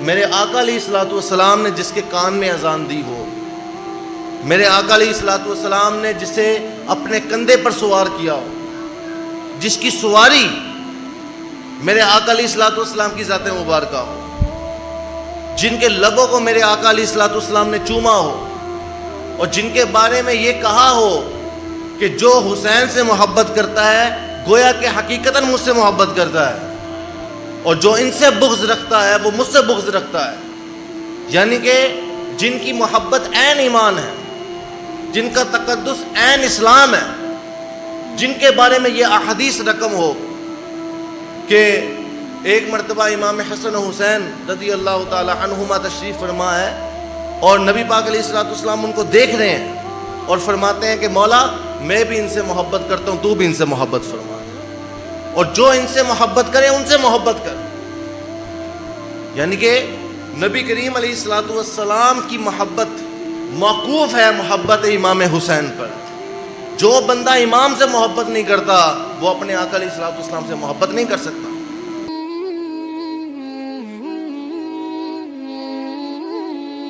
میرے آقا علیہ الصلوۃ والسلام نے جس کے کان میں اذان دی ہو، میرے آقا علیہ الصلوۃ والسلام نے جسے اپنے کندھے پر سوار کیا ہو، جس کی سواری میرے آقا علیہ الصلوۃ والسلام کی ذات مبارکہ ہو، جن کے لبوں کو میرے آقا علیہ الصلوۃ والسلام نے چوما ہو، اور جن کے بارے میں یہ کہا ہو کہ جو حسین سے محبت کرتا ہے گویا کہ حقیقتاً مجھ سے محبت کرتا ہے، اور جو ان سے بغض رکھتا ہے وہ مجھ سے بغض رکھتا ہے، یعنی کہ جن کی محبت عین ایمان ہے، جن کا تقدس عین اسلام ہے، جن کے بارے میں یہ احادیث رقم ہو کہ ایک مرتبہ امام حسن و حسین رضی اللہ تعالی عنہما تشریف فرما ہے، اور نبی پاک علیہ الصلوۃ والسلام ان کو دیکھ رہے ہیں اور فرماتے ہیں کہ مولا میں بھی ان سے محبت کرتا ہوں، تو بھی ان سے محبت فرما، اور جو ان سے محبت کرے ان سے محبت کر۔ یعنی کہ نبی کریم علیہ الصلوۃ والسلام کی محبت موقوف ہے محبت امام حسین پر۔ جو بندہ امام سے محبت نہیں کرتا وہ اپنے آقا علیہ الصلوۃ والسلام سے محبت نہیں کر سکتا۔